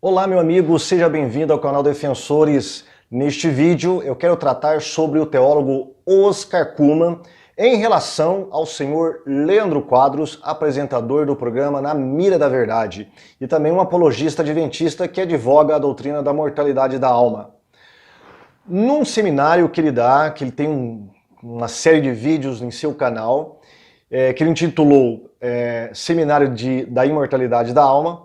Olá, meu amigo, seja bem-vindo ao canal Defensores. Neste vídeo eu quero tratar sobre o teólogo Oscar Cullmann em relação ao senhor Leandro Quadros, apresentador do programa Na Mira da Verdade, e também um apologista adventista que advoga a doutrina da mortalidade da alma. Num seminário que ele dá, que ele tem uma série de vídeos em seu canal, que ele intitulou Seminário da Imortalidade da Alma,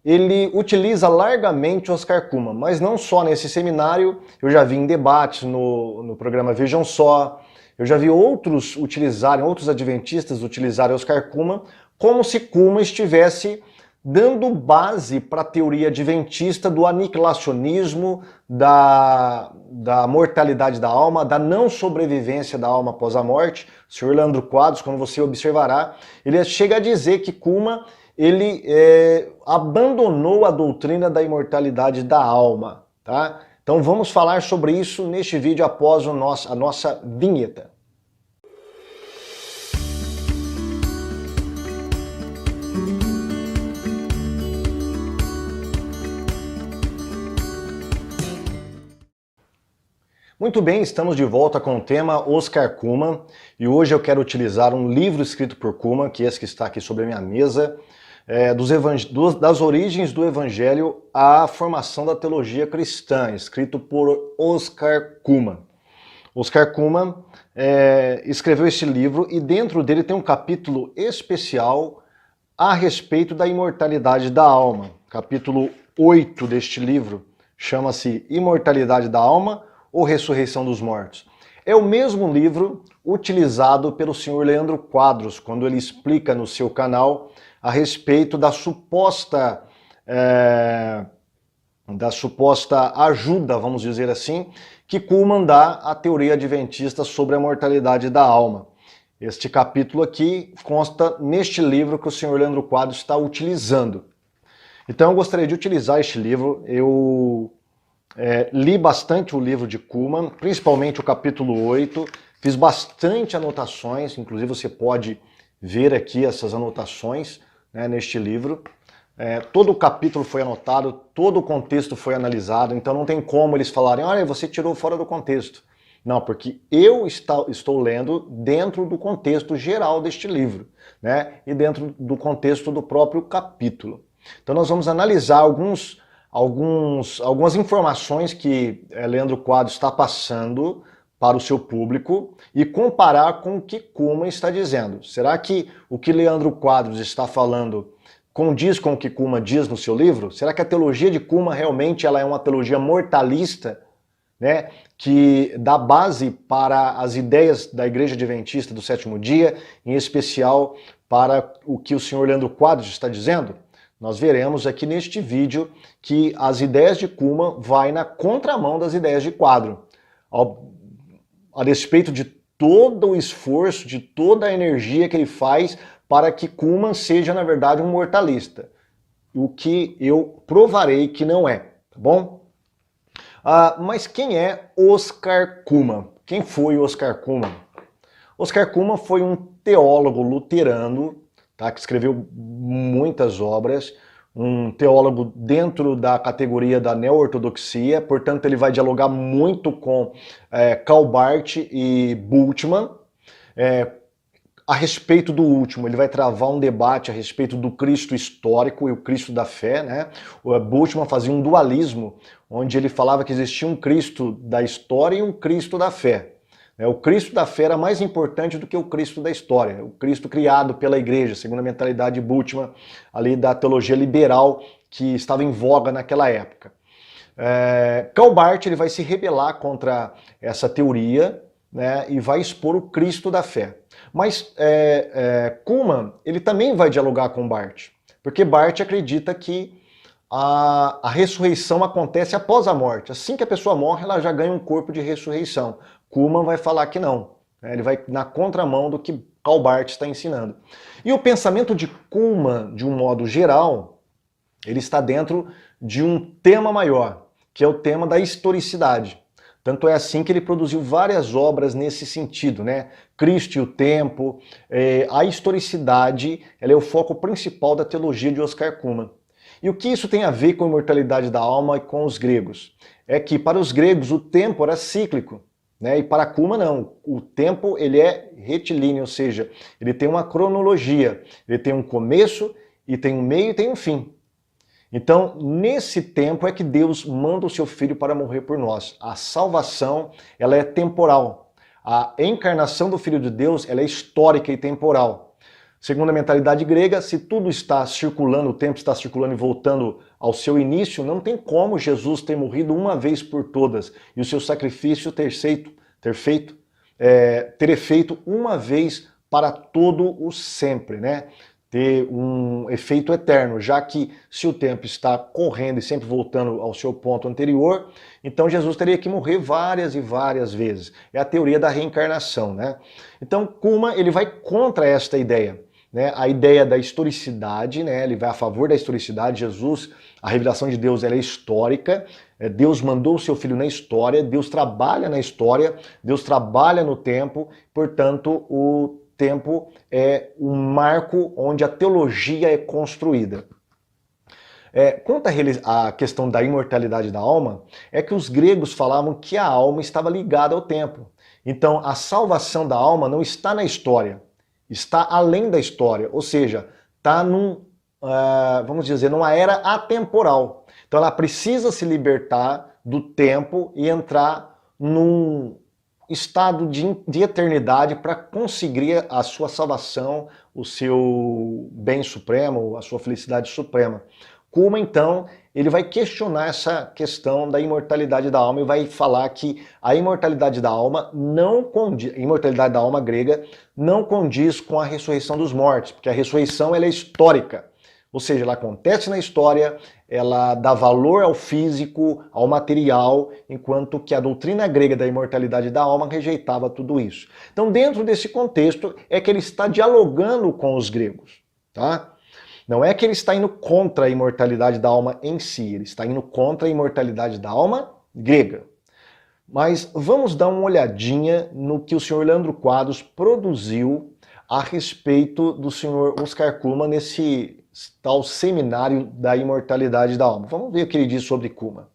ele utiliza largamente Oscar Cullmann, mas não só nesse seminário, eu já vi em debates no programa Vejam Só, eu já vi outros adventistas utilizarem Oscar Cullmann, como se Cullmann estivesse dando base para a teoria adventista do aniquilacionismo, da mortalidade da alma, da não sobrevivência da alma após a morte. O senhor Leandro Quadros, quando você observará, ele chega a dizer que Cullmann ele abandonou a doutrina da imortalidade da alma, tá? Então vamos falar sobre isso neste vídeo após a nossa vinheta. Muito bem, estamos de volta com o tema Oscar Cullmann e hoje eu quero utilizar um livro escrito por Cullmann, que é esse que está aqui sobre a minha mesa, das origens do Evangelho à formação da teologia cristã, escrito por Oscar Cullmann. Oscar Cullmann escreveu esse livro e dentro dele tem um capítulo especial a respeito da imortalidade da alma. Capítulo 8 deste livro chama-se Imortalidade da Alma ou Ressurreição dos Mortos. É o mesmo livro utilizado pelo senhor Leandro Quadros, quando ele explica no seu canal a respeito da suposta ajuda, vamos dizer assim, que Cullmann dá à teoria adventista sobre a mortalidade da alma. Este capítulo aqui consta neste livro que o senhor Leandro Quadros está utilizando. Então eu gostaria de utilizar este livro. Eu li bastante o livro de Cullmann, principalmente o capítulo 8, fiz bastante anotações, inclusive você pode ver aqui essas anotações, né, neste livro. Todo o capítulo foi anotado, todo o contexto foi analisado, então não tem como eles falarem, olha, você tirou fora do contexto. Não, porque eu estou lendo dentro do contexto geral deste livro, né, e dentro do contexto do próprio capítulo. Então nós vamos analisar algumas informações que Leandro Quadros está passando para o seu público e comparar com o que Cullmann está dizendo. Será que o que Leandro Quadros está falando condiz com o que Cullmann diz no seu livro? Será que a teologia de Cullmann realmente ela é uma teologia mortalista, né, que dá base para as ideias da Igreja Adventista do Sétimo Dia, em especial para o que o senhor Leandro Quadros está dizendo? Nós veremos aqui neste vídeo que as ideias de Cullmann vai na contramão das ideias de Quadros, a respeito de todo o esforço, de toda a energia que ele faz para que Cullmann seja, na verdade, um mortalista. O que eu provarei que não é, tá bom? Mas quem é Oscar Cullmann? Quem foi Oscar Cullmann? Oscar Cullmann foi um teólogo luterano, tá, que escreveu muitas obras, um teólogo dentro da categoria da neo-ortodoxia, portanto ele vai dialogar muito com Karl Barth e Bultmann. A respeito do último, ele vai travar um debate a respeito do Cristo histórico e o Cristo da fé, né? O Bultmann fazia um dualismo, onde ele falava que existia um Cristo da história e um Cristo da fé. O Cristo da fé era mais importante do que o Cristo da história, o Cristo criado pela igreja, segundo a mentalidade de Bultmann, ali da teologia liberal que estava em voga naquela época. Karl Barth ele vai se rebelar contra essa teoria, né, e vai expor o Cristo da fé. Mas Cullmann ele também vai dialogar com Barth, porque Barth acredita que a ressurreição acontece após a morte. Assim que a pessoa morre, ela já ganha um corpo de ressurreição. Cullmann vai falar que não. Ele vai na contramão do que Karl Barth está ensinando. E o pensamento de Cullmann, de um modo geral, ele está dentro de um tema maior, que é o tema da historicidade. Tanto é assim que ele produziu várias obras nesse sentido, né? Cristo e o Tempo, a historicidade, ela é o foco principal da teologia de Oscar Cullmann. E o que isso tem a ver com a imortalidade da alma e com os gregos? É que para os gregos o tempo era cíclico, né? E para Kuma não. O tempo ele é retilíneo, ou seja, ele tem uma cronologia, ele tem um começo e tem um meio e tem um fim. Então, nesse tempo é que Deus manda o seu Filho para morrer por nós. A salvação, ela é temporal. A encarnação do Filho de Deus, ela é histórica e temporal. Segundo a mentalidade grega, se tudo está circulando, o tempo está circulando e voltando ao seu início, não tem como Jesus ter morrido uma vez por todas e o seu sacrifício ter efeito uma vez para todo o sempre, né? Ter um efeito eterno, já que se o tempo está correndo e sempre voltando ao seu ponto anterior, então Jesus teria que morrer várias e várias vezes. É a teoria da reencarnação, né? Então Kuma, ele vai contra esta ideia, né? A ideia da historicidade, né? Ele vai a favor da historicidade. Jesus, a revelação de Deus, ela é histórica. Deus mandou o seu Filho na história, Deus trabalha na história, Deus trabalha no tempo, portanto o tempo é um marco onde a teologia é construída. Quanto à questão da imortalidade da alma, é que os gregos falavam que a alma estava ligada ao tempo. Então a salvação da alma não está na história, está além da história, ou seja, está vamos dizer, numa era atemporal. Então ela precisa se libertar do tempo e entrar num estado de eternidade para conseguir a sua salvação, o seu bem supremo, a sua felicidade suprema. Kuma, então, ele vai questionar essa questão da imortalidade da alma e vai falar que a imortalidade da alma não condiz, a imortalidade da alma grega não condiz com a ressurreição dos mortos, porque a ressurreição ela é histórica. Ou seja, ela acontece na história, ela dá valor ao físico, ao material, enquanto que a doutrina grega da imortalidade da alma rejeitava tudo isso. Então, dentro desse contexto, é que ele está dialogando com os gregos, tá? Não é que ele está indo contra a imortalidade da alma em si, ele está indo contra a imortalidade da alma grega. Mas vamos dar uma olhadinha no que o senhor Leandro Quadros produziu a respeito do senhor Oscar Kuma nesse tal seminário da imortalidade da alma. Vamos ver o que ele diz sobre Kuma.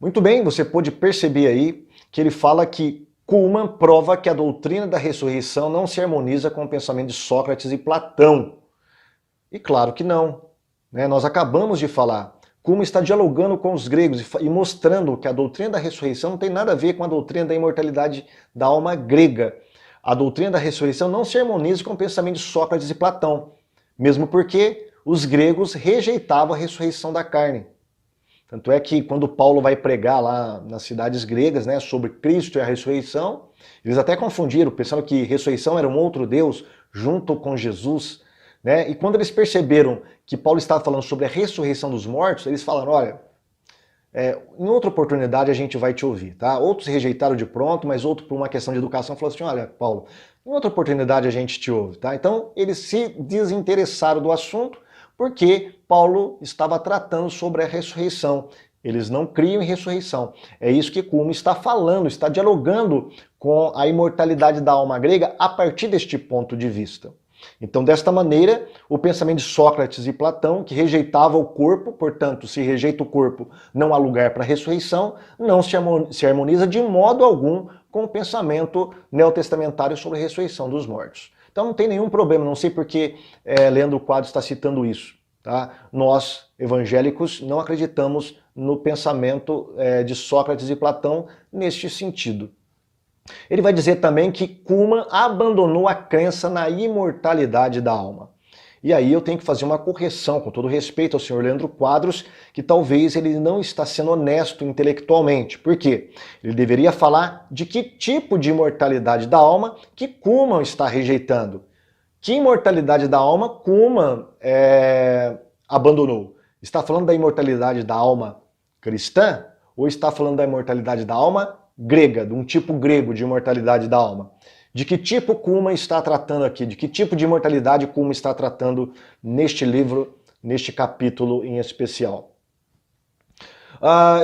Muito bem, você pode perceber aí que ele fala que Kuma prova que a doutrina da ressurreição não se harmoniza com o pensamento de Sócrates e Platão. E claro que não, né? Nós acabamos de falar. Kuma está dialogando com os gregos e mostrando que a doutrina da ressurreição não tem nada a ver com a doutrina da imortalidade da alma grega. A doutrina da ressurreição não se harmoniza com o pensamento de Sócrates e Platão, mesmo porque os gregos rejeitavam a ressurreição da carne. Tanto é que quando Paulo vai pregar lá nas cidades gregas, né, sobre Cristo e a ressurreição, eles até confundiram, pensando que ressurreição era um outro Deus junto com Jesus, né? E quando eles perceberam que Paulo estava falando sobre a ressurreição dos mortos, eles falaram, olha, em outra oportunidade a gente vai te ouvir, tá? Outros rejeitaram de pronto, mas outro por uma questão de educação falou assim, olha, Paulo, em outra oportunidade a gente te ouve, tá? Então eles se desinteressaram do assunto, porque Paulo estava tratando sobre a ressurreição. Eles não criam em ressurreição. É isso que Kuma está falando, está dialogando com a imortalidade da alma grega a partir deste ponto de vista. Então, desta maneira, o pensamento de Sócrates e Platão, que rejeitava o corpo, portanto, se rejeita o corpo, não há lugar para a ressurreição, não se harmoniza de modo algum com o pensamento neotestamentário sobre a ressurreição dos mortos. Então não tem nenhum problema, não sei porque Leandro Quadros está citando isso. Tá? Nós, evangélicos, não acreditamos no pensamento de Sócrates e Platão neste sentido. Ele vai dizer também que Kuma abandonou a crença na imortalidade da alma. E aí eu tenho que fazer uma correção, com todo respeito ao senhor Leandro Quadros, que talvez ele não está sendo honesto intelectualmente. Por quê? Ele deveria falar de que tipo de imortalidade da alma que Kuma está rejeitando. Que imortalidade da alma Kuhlmann abandonou? Está falando da imortalidade da alma cristã ou está falando da imortalidade da alma grega, de um tipo grego de imortalidade da alma? De que tipo Kuhlmann está tratando aqui? De que tipo de imortalidade Kuhlmann está tratando neste livro, neste capítulo em especial?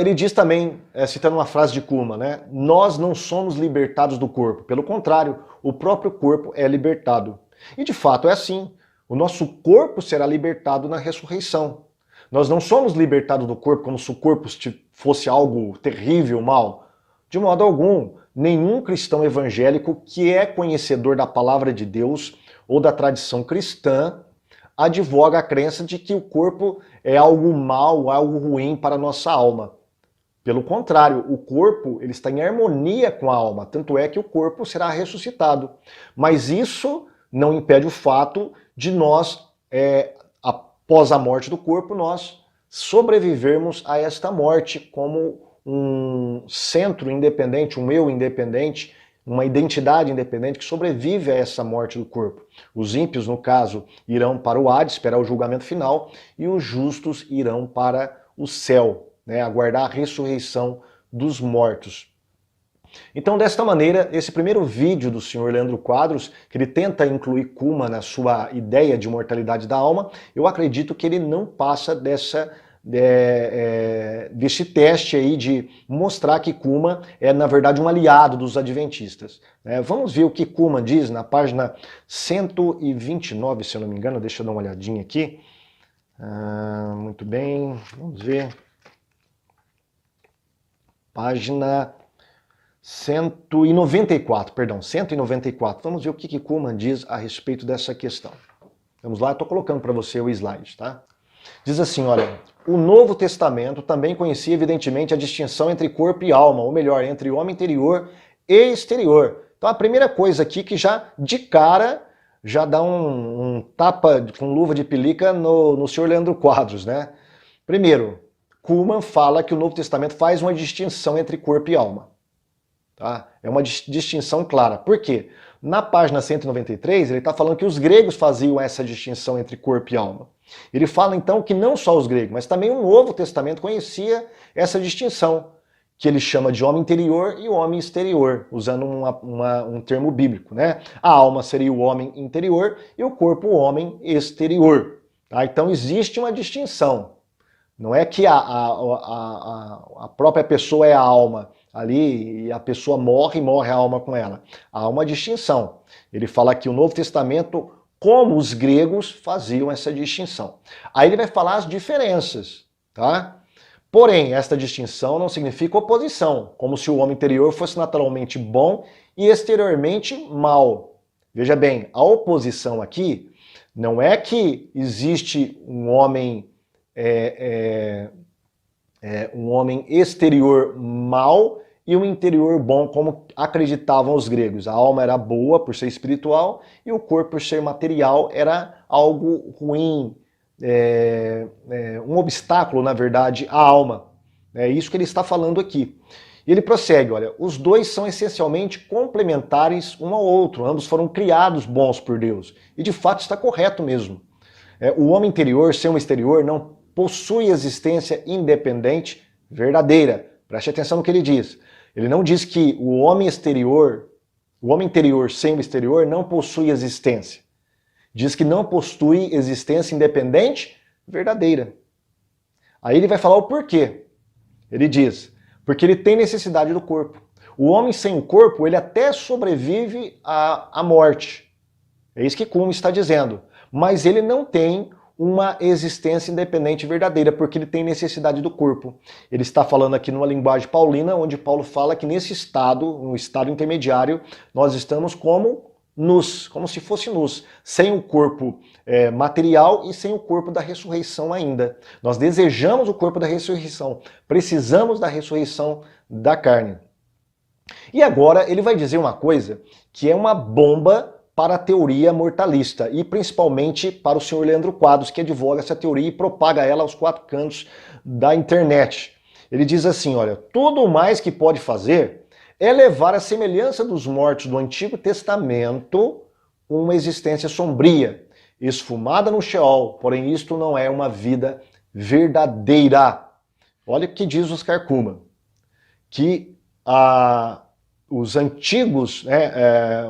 Ele diz também, citando uma frase de Kuhlmann, né? Nós não somos libertados do corpo. Pelo contrário, o próprio corpo é libertado. E de fato é assim. O nosso corpo será libertado na ressurreição. Nós não somos libertados do corpo como se o corpo fosse algo terrível, mal. De modo algum, nenhum cristão evangélico que é conhecedor da palavra de Deus ou da tradição cristã advoga a crença de que o corpo é algo mal, algo ruim para a nossa alma. Pelo contrário, o corpo ele está em harmonia com a alma, tanto é que o corpo será ressuscitado. Mas isso não impede o fato de nós, após a morte do corpo, nós sobrevivermos a esta morte como um centro independente, um eu independente, uma identidade independente que sobrevive a essa morte do corpo. Os ímpios, no caso, irão para o Hades, esperar o julgamento final, e os justos irão para o céu, né, aguardar a ressurreição dos mortos. Então, desta maneira, esse primeiro vídeo do Sr. Leandro Quadros, que ele tenta incluir Kuhlmann na sua ideia de imortalidade da alma, eu acredito que ele não passa desse teste aí de mostrar que Kuhlmann é, na verdade, um aliado dos adventistas. Vamos ver o que Kuhlmann diz na página 129, se eu não me engano, deixa eu dar uma olhadinha aqui. Muito bem, vamos ver. Página 194, perdão, 194. Vamos ver o que Kuhlmann diz a respeito dessa questão. Vamos lá, eu estou colocando para você o slide, tá? Diz assim, olha, o Novo Testamento também conhecia evidentemente a distinção entre corpo e alma, ou melhor, entre homem interior e exterior. Então a primeira coisa aqui que já, de cara, já dá um tapa com luva de pelica no Sr. Leandro Quadros, né? Primeiro, Kuhlmann fala que o Novo Testamento faz uma distinção entre corpo e alma. Tá? É uma distinção clara. Por quê? Na página 193, ele está falando que os gregos faziam essa distinção entre corpo e alma. Ele fala então que não só os gregos, mas também o Novo Testamento conhecia essa distinção, que ele chama de homem interior e homem exterior, usando um termo bíblico, né? A alma seria o homem interior e o corpo o homem exterior. Tá? Então existe uma distinção. Não é que a própria pessoa é a alma ali e a pessoa morre e morre a alma com ela. Há uma distinção. Ele fala que o Novo Testamento, como os gregos faziam essa distinção. Aí ele vai falar as diferenças, tá? Porém, esta distinção não significa oposição, como se o homem interior fosse naturalmente bom e exteriormente mal. Veja bem, a oposição aqui não é que existe um homem exterior mal e um interior bom, como acreditavam os gregos. A alma era boa por ser espiritual e o corpo por ser material era algo ruim, um obstáculo, na verdade, à alma. É isso que ele está falando aqui. E ele prossegue, olha, os dois são essencialmente complementares um ao outro, ambos foram criados bons por Deus. E de fato está correto mesmo. O homem interior, sem o exterior, não possui existência independente verdadeira. Preste atenção no que ele diz. Ele não diz que o homem interior sem o exterior não possui existência. Diz que não possui existência independente verdadeira. Aí ele vai falar o porquê. Ele diz, porque ele tem necessidade do corpo. O homem sem o corpo, ele até sobrevive à morte. É isso que Kuhlmann está dizendo. Mas ele não tem uma existência independente verdadeira, porque ele tem necessidade do corpo. Ele está falando aqui numa linguagem paulina, onde Paulo fala que nesse estado, no estado intermediário, nós estamos como nus, como se fosse nus, sem o corpo material e sem o corpo da ressurreição ainda. Nós desejamos o corpo da ressurreição, precisamos da ressurreição da carne. E agora ele vai dizer uma coisa que é uma bomba para a teoria mortalista, e principalmente para o Sr. Leandro Quadros, que advoga essa teoria e propaga ela aos quatro cantos da internet. Ele diz assim, olha, tudo mais que pode fazer é levar a semelhança dos mortos do Antigo Testamento uma existência sombria, esfumada no Sheol, porém isto não é uma vida verdadeira. Olha o que diz Oscar Cullmann, que os antigos,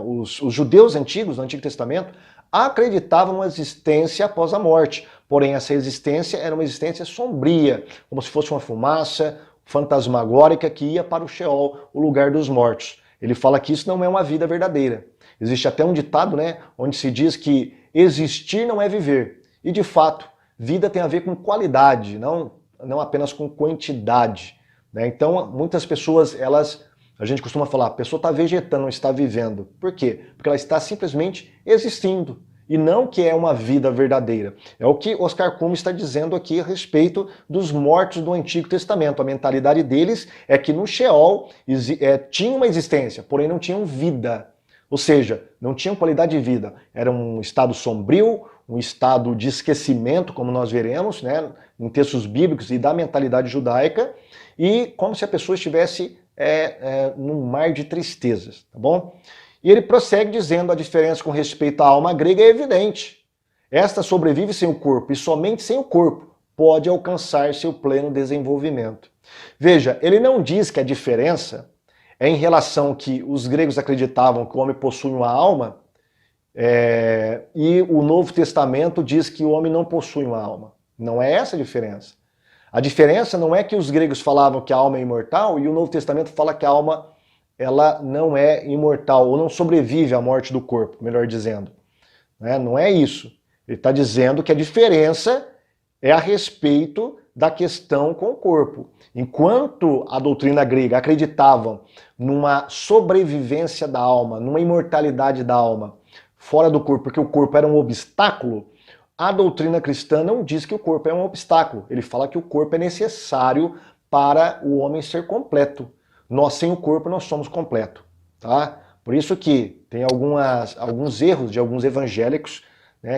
os judeus antigos do Antigo Testamento acreditavam numa existência após a morte, porém essa existência era uma existência sombria, como se fosse uma fumaça fantasmagórica que ia para o Sheol, o lugar dos mortos. Ele fala que isso não é uma vida verdadeira. Existe até um ditado, onde se diz que existir não é viver. E de fato, vida tem a ver com qualidade, não apenas com quantidade. Então, muitas pessoas, a gente costuma falar, a pessoa está vegetando, não está vivendo. Por quê? Porque ela está simplesmente existindo. E não que é uma vida verdadeira. É o que Oscar Cullmann está dizendo aqui a respeito dos mortos do Antigo Testamento. A mentalidade deles é que no Sheol tinha uma existência, porém não tinham vida. Ou seja, não tinham qualidade de vida. Era um estado sombrio, um estado de esquecimento, como nós veremos, em textos bíblicos e da mentalidade judaica, e como se a pessoa estivesse num mar de tristezas, tá bom? E ele prossegue dizendo a diferença com respeito à alma grega é evidente. Esta sobrevive sem o corpo e somente sem o corpo pode alcançar seu pleno desenvolvimento. Veja, ele não diz que a diferença é em relação que os gregos acreditavam que o homem possui uma alma e o Novo Testamento diz que o homem não possui uma alma. Não é essa a diferença. A diferença não é que os gregos falavam que a alma é imortal e o Novo Testamento fala que a alma ela não é imortal, ou não sobrevive à morte do corpo, melhor dizendo. Não é isso. Ele está dizendo que a diferença é a respeito da questão com o corpo. Enquanto a doutrina grega acreditava numa sobrevivência da alma, numa imortalidade da alma fora do corpo, porque o corpo era um obstáculo, a doutrina cristã não diz que o corpo é um obstáculo. Ele fala que o corpo é necessário para o homem ser completo. Nós, sem o corpo, nós somos completo, tá? Por isso que tem alguns erros de alguns evangélicos,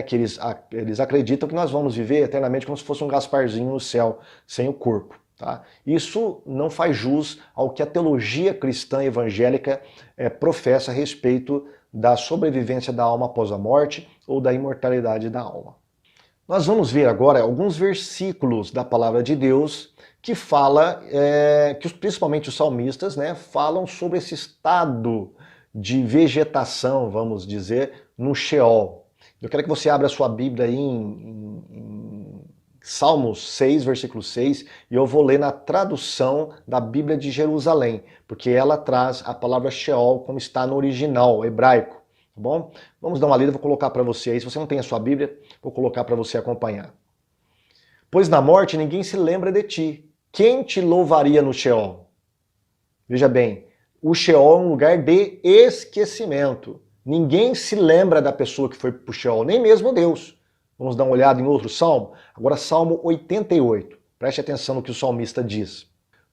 que eles acreditam que nós vamos viver eternamente como se fosse um Gasparzinho no céu, sem o corpo, tá? Isso não faz jus ao que a teologia cristã evangélica professa a respeito da sobrevivência da alma após a morte ou da imortalidade da alma. Nós vamos ver agora alguns versículos da palavra de Deus que fala, que principalmente os salmistas, falam sobre esse estado de vegetação, vamos dizer, no Sheol. Eu quero que você abra a sua Bíblia aí em Salmos 6, versículo 6, e eu vou ler na tradução da Bíblia de Jerusalém, porque ela traz a palavra Sheol como está no original hebraico, tá bom? Vamos dar uma lida, vou colocar para você aí. Se você não tem a sua Bíblia, vou colocar para você acompanhar. Pois na morte ninguém se lembra de ti. Quem te louvaria no Sheol? Veja bem, o Sheol é um lugar de esquecimento. Ninguém se lembra da pessoa que foi para o Sheol, nem mesmo Deus. Vamos dar uma olhada em outro salmo? Agora, Salmo 88. Preste atenção no que o salmista diz.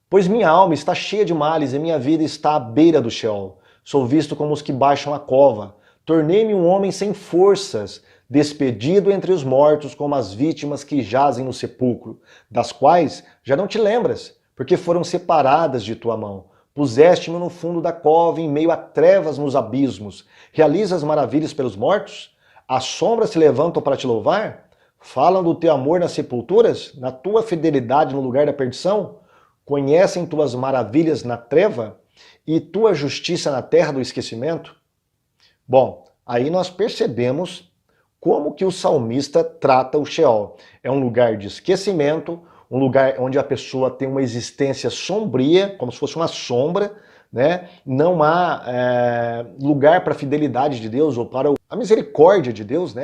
Pois minha alma está cheia de males e minha vida está à beira do Sheol. Sou visto como os que baixam a cova. Tornei-me um homem sem forças, despedido entre os mortos como as vítimas que jazem no sepulcro, das quais já não te lembras, porque foram separadas de tua mão. Puseste-me no fundo da cova, em meio a trevas nos abismos. Realizas maravilhas pelos mortos? As sombras se levantam para te louvar? Falam do teu amor nas sepulturas? Na tua fidelidade no lugar da perdição? Conhecem tuas maravilhas na treva? E tua justiça na terra do esquecimento? Bom, aí nós percebemos como que o salmista trata o Sheol. É um lugar de esquecimento, um lugar onde a pessoa tem uma existência sombria, como se fosse uma sombra, Não há lugar para a fidelidade de Deus ou para a misericórdia de Deus,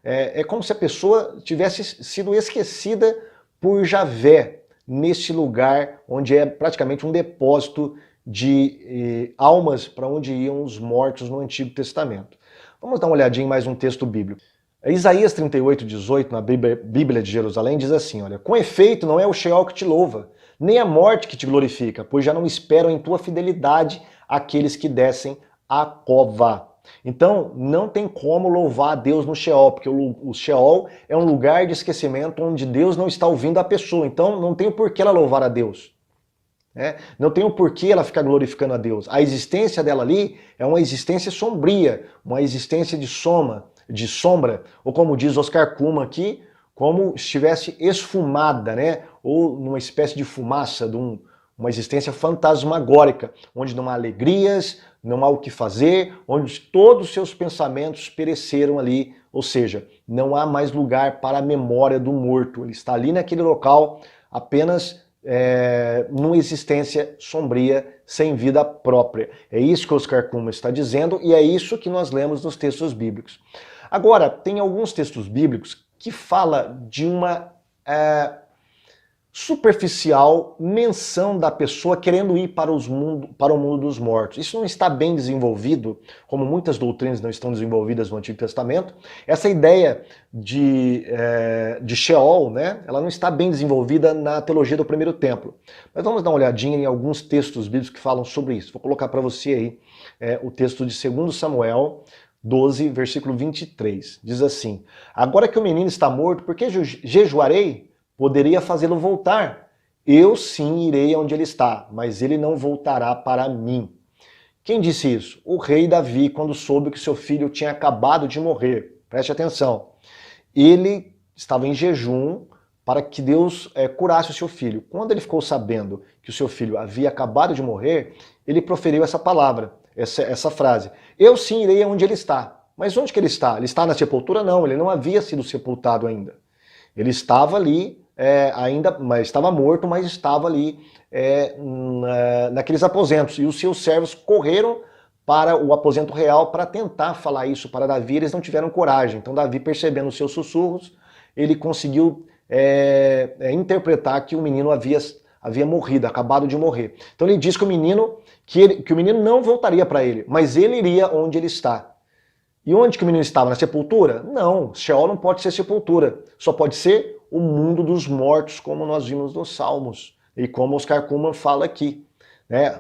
É como se a pessoa tivesse sido esquecida por Javé, nesse lugar onde é praticamente um depósito de almas para onde iam os mortos no Antigo Testamento. Vamos dar uma olhadinha em mais um texto bíblico. Isaías 38:18, na Bíblia de Jerusalém, diz assim, olha, com efeito não é o Sheol que te louva, nem a morte que te glorifica, pois já não esperam em tua fidelidade aqueles que descem à cova. Então, não tem como louvar a Deus no Sheol, porque o Sheol é um lugar de esquecimento onde Deus não está ouvindo a pessoa, então não tem por que ela louvar a Deus. né? Não tem o porquê ela ficar glorificando a Deus. A existência dela ali é uma existência sombria, uma existência de sombra, ou como diz Oscar Cullmann aqui, como estivesse esfumada, né? Ou numa espécie de fumaça, de uma existência fantasmagórica, onde não há alegrias, não há o que fazer, onde todos os seus pensamentos pereceram ali, ou seja, não há mais lugar para a memória do morto. Ele está ali naquele local apenas numa existência sombria, sem vida própria. É isso que Oscar Cullmann está dizendo e é isso que nós lemos nos textos bíblicos. Agora, tem alguns textos bíblicos que fala de uma superficial menção da pessoa querendo ir para o mundo dos mortos. Isso não está bem desenvolvido, como muitas doutrinas não estão desenvolvidas no Antigo Testamento. Essa ideia de Sheol, né, ela não está bem desenvolvida na teologia do primeiro templo. Mas vamos dar uma olhadinha em alguns textos bíblicos que falam sobre isso. Vou colocar para você aí o texto de 2 Samuel 12, versículo 23. Diz assim: agora que o menino está morto, por que jejuarei? Poderia fazê-lo voltar. Eu sim irei onde ele está, mas ele não voltará para mim. Quem disse isso? O rei Davi, quando soube que seu filho tinha acabado de morrer. Preste atenção. Ele estava em jejum para que Deus curasse o seu filho. Quando ele ficou sabendo que o seu filho havia acabado de morrer, ele proferiu essa palavra, essa frase. Eu sim irei onde ele está. Mas onde que ele está? Ele está na sepultura? Não, ele não havia sido sepultado ainda. Ele estava ali ainda, mas estava morto, mas estava ali naqueles aposentos. E os seus servos correram para o aposento real para tentar falar isso para Davi, eles não tiveram coragem. Então Davi, percebendo os seus sussurros, ele conseguiu interpretar que o menino havia morrido, acabado de morrer. Então ele diz que o menino não voltaria para ele, mas ele iria onde ele está. E onde que o menino estava? Na sepultura? Não, Sheol não pode ser sepultura, só pode ser o mundo dos mortos, como nós vimos nos Salmos, e como Oscar Cullmann fala aqui.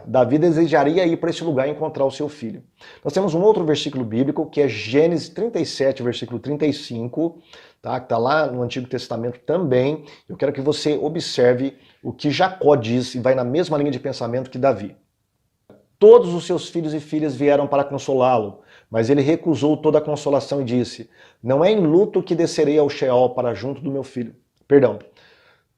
Davi desejaria ir para esse lugar e encontrar o seu filho. Nós temos um outro versículo bíblico, que é Gênesis 37, versículo 35, tá? Que está lá no Antigo Testamento também. Eu quero que você observe o que Jacó diz, e vai na mesma linha de pensamento que Davi. Todos os seus filhos e filhas vieram para consolá-lo, mas ele recusou toda a consolação e disse: não é em luto que descerei ao Sheol para junto do meu filho. Perdão.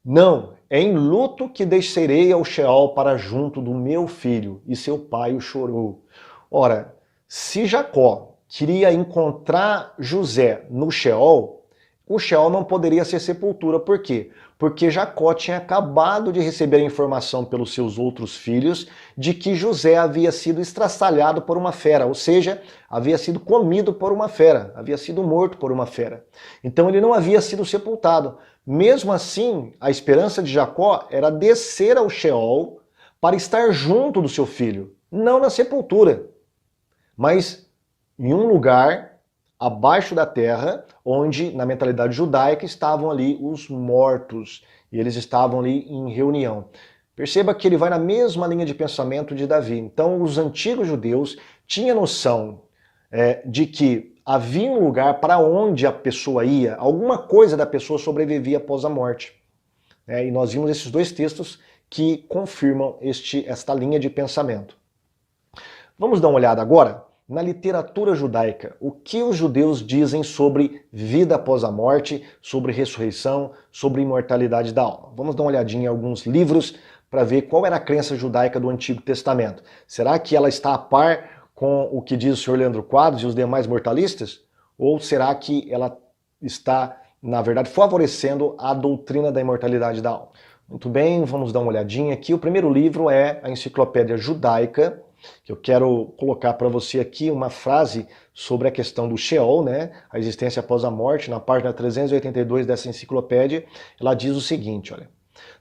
Não, é em luto que descerei ao Sheol para junto do meu filho. E seu pai o chorou. Ora, se Jacó queria encontrar José no Sheol, o Sheol não poderia ser sepultura. Por quê? Porque Jacó tinha acabado de receber a informação pelos seus outros filhos de que José havia sido estraçalhado por uma fera, ou seja, havia sido comido por uma fera, havia sido morto por uma fera. Então ele não havia sido sepultado. Mesmo assim, a esperança de Jacó era descer ao Sheol para estar junto do seu filho, não na sepultura, mas em um lugar abaixo da terra, onde, na mentalidade judaica, estavam ali os mortos, e eles estavam ali em reunião. Perceba que ele vai na mesma linha de pensamento de Davi. Então, os antigos judeus tinham noção de que havia um lugar para onde a pessoa ia, alguma coisa da pessoa sobrevivia após a morte. E nós vimos esses dois textos que confirmam esta linha de pensamento. Vamos dar uma olhada agora na literatura judaica, o que os judeus dizem sobre vida após a morte, sobre ressurreição, sobre imortalidade da alma. Vamos dar uma olhadinha em alguns livros para ver qual era a crença judaica do Antigo Testamento. Será que ela está a par com o que diz o senhor Leandro Quadros e os demais mortalistas? Ou será que ela está, na verdade, favorecendo a doutrina da imortalidade da alma? Muito bem, vamos dar uma olhadinha aqui. O primeiro livro é a Enciclopédia Judaica, que eu quero colocar para você aqui uma frase sobre a questão do Sheol, a existência após a morte. Na página 382 dessa enciclopédia, ela diz o seguinte, olha: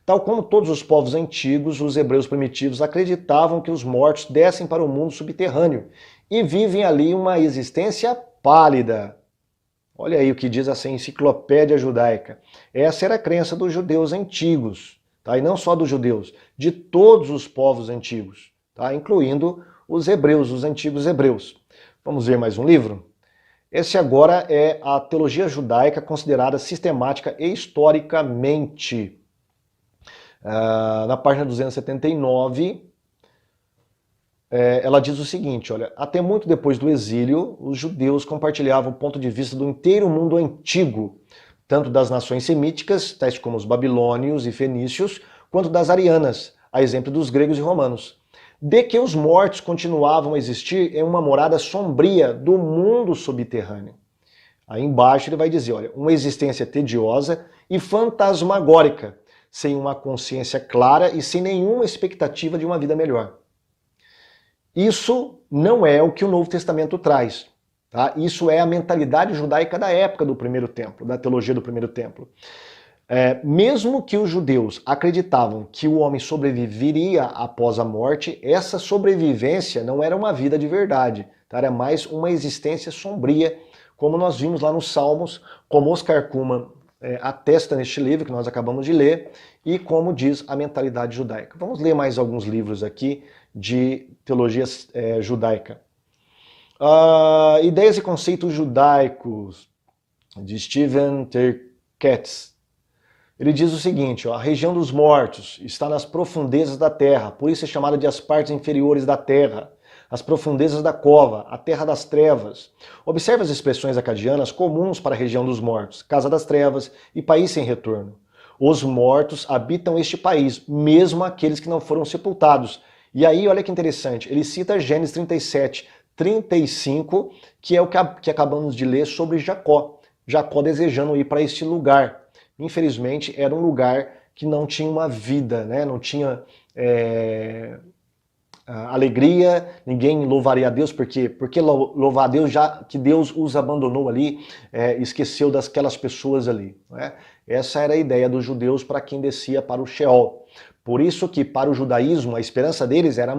tal como todos os povos antigos, os hebreus primitivos acreditavam que os mortos descem para o mundo subterrâneo e vivem ali uma existência pálida. Olha aí o que diz essa enciclopédia judaica. Essa era a crença dos judeus antigos, tá? E não só dos judeus, de todos os povos antigos, tá? Incluindo os hebreus, os antigos hebreus. Vamos ver mais um livro? Esse agora é a teologia judaica considerada sistemática e historicamente. Na página 279, ela diz o seguinte, olha, até muito depois do exílio, os judeus compartilhavam o ponto de vista do inteiro mundo antigo, tanto das nações semíticas, tais como os babilônios e fenícios, quanto das arianas, a exemplo dos gregos e romanos, de que os mortos continuavam a existir em uma morada sombria do mundo subterrâneo. Aí embaixo ele vai dizer, olha, uma existência tediosa e fantasmagórica, sem uma consciência clara e sem nenhuma expectativa de uma vida melhor. Isso não é o que o Novo Testamento traz. Tá? Isso é a mentalidade judaica da época do primeiro templo, da teologia do primeiro templo. Mesmo que os judeus acreditavam que o homem sobreviveria após a morte, essa sobrevivência não era uma vida de verdade, tá? Era mais uma existência sombria, como nós vimos lá nos Salmos, como Oscar Cullmann atesta neste livro que nós acabamos de ler, e como diz a mentalidade judaica. Vamos ler mais alguns livros aqui de teologia judaica. Ideias e conceitos judaicos, de Stephen Terketz. Ele diz o seguinte, ó, a região dos mortos está nas profundezas da terra, por isso é chamada de as partes inferiores da terra, as profundezas da cova, a terra das trevas. Observe as expressões acadianas comuns para a região dos mortos, casa das trevas e país sem retorno. Os mortos habitam este país, mesmo aqueles que não foram sepultados. E aí, olha que interessante, ele cita Gênesis 37, 35, que é o que acabamos de ler sobre Jacó. Jacó desejando ir para este lugar. Infelizmente, era um lugar que não tinha uma vida, né? Não tinha alegria, ninguém louvaria a Deus, porque louvar a Deus já que Deus os abandonou ali, esqueceu daquelas pessoas ali. Né? Essa era a ideia dos judeus para quem descia para o Sheol. Por isso que para o judaísmo a esperança deles era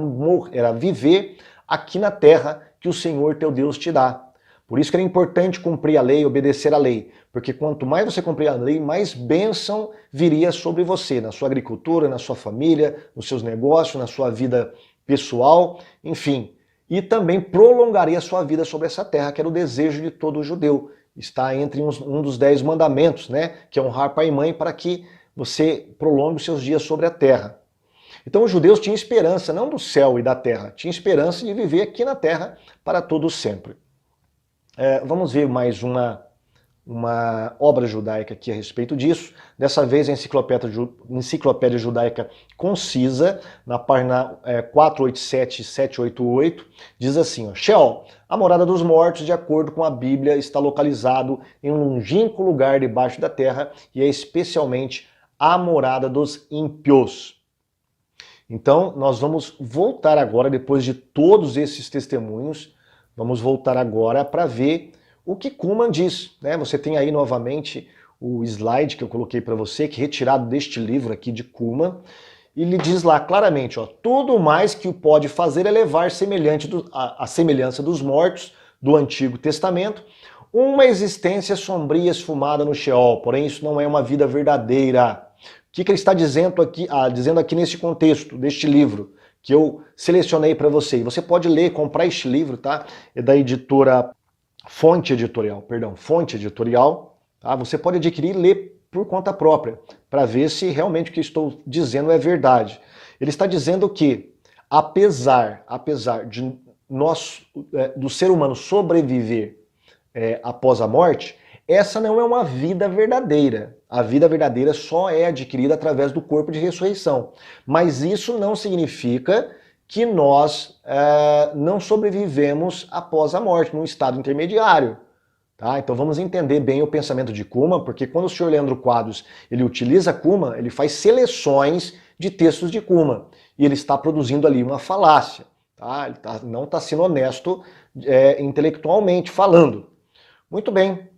viver aqui na terra que o Senhor teu Deus te dá. Por isso que era importante cumprir a lei, obedecer a lei, porque quanto mais você cumprir a lei, mais bênção viria sobre você, na sua agricultura, na sua família, nos seus negócios, na sua vida pessoal, enfim. E também prolongaria a sua vida sobre essa terra, que era o desejo de todo judeu. Está entre um dos 10 mandamentos, né? Que é honrar pai e mãe para que você prolongue os seus dias sobre a terra. Então os judeus tinham esperança, não do céu e da terra, tinham esperança de viver aqui na terra para todo sempre. Vamos ver mais uma obra judaica aqui a respeito disso. Dessa vez a Enciclopédia Judaica Concisa, na página 487 e 788, diz assim, ó, Sheol, a morada dos mortos, de acordo com a Bíblia, está localizado em um longínquo lugar debaixo da terra e é especialmente a morada dos ímpios. Então nós vamos voltar agora, depois de todos esses testemunhos, vamos voltar agora para ver o que Cullmann diz. Né? Você tem aí novamente o slide que eu coloquei para você, que é retirado deste livro aqui de Cullmann, e ele diz lá claramente, ó, tudo mais que o pode fazer é levar a semelhança dos mortos do Antigo Testamento, uma existência sombria e esfumada no Sheol, porém isso não é uma vida verdadeira. O que ele está dizendo aqui nesse contexto, deste livro, que eu selecionei para você. E você pode ler, comprar este livro, tá? É da editora Fonte Editorial, tá? Você pode adquirir e ler por conta própria, para ver se realmente o que estou dizendo é verdade. Ele está dizendo que, apesar de do ser humano sobreviver após a morte, essa não é uma vida verdadeira. A vida verdadeira só é adquirida através do corpo de ressurreição. Mas isso não significa que nós não sobrevivemos após a morte, num estado intermediário. Tá? Então vamos entender bem o pensamento de Cullmann, porque quando o senhor Leandro Quadros ele utiliza Cullmann, ele faz seleções de textos de Cullmann. E ele está produzindo ali uma falácia. Tá? Ele não está sendo honesto intelectualmente falando. Muito bem.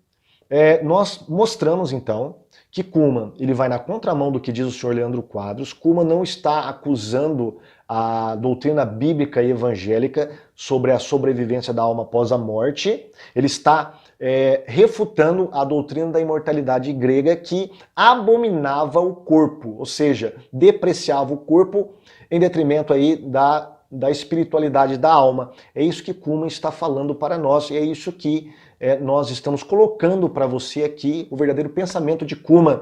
Nós mostramos então que Cullmann ele vai na contramão do que diz o senhor Leandro Quadros. Cullmann não está acusando a doutrina bíblica e evangélica sobre a sobrevivência da alma após a morte. Ele está refutando a doutrina da imortalidade grega que abominava o corpo, ou seja, depreciava o corpo em detrimento aí da espiritualidade da alma. É isso que Cullmann está falando para nós e é isso que nós estamos colocando para você aqui, o verdadeiro pensamento de Cullmann,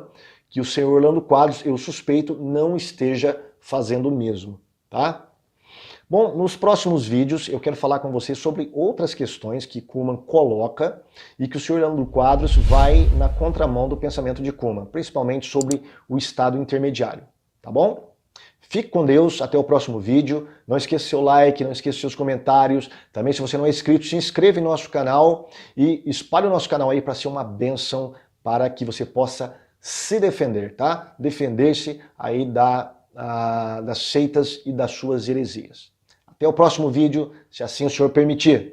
que o senhor Orlando Quadros, eu suspeito, não esteja fazendo o mesmo, tá? Bom, nos próximos vídeos eu quero falar com você sobre outras questões que Kuhlman coloca e que o senhor Orlando Quadros vai na contramão do pensamento de Kuhlman, principalmente sobre o estado intermediário, tá bom? Fique com Deus, até o próximo vídeo. Não esqueça seu like, não esqueça seus comentários. Também, se você não é inscrito, se inscreva em nosso canal e espalhe o nosso canal aí para ser uma bênção para que você possa se defender, tá? Defender-se aí das seitas e das suas heresias. Até o próximo vídeo, se assim o senhor permitir.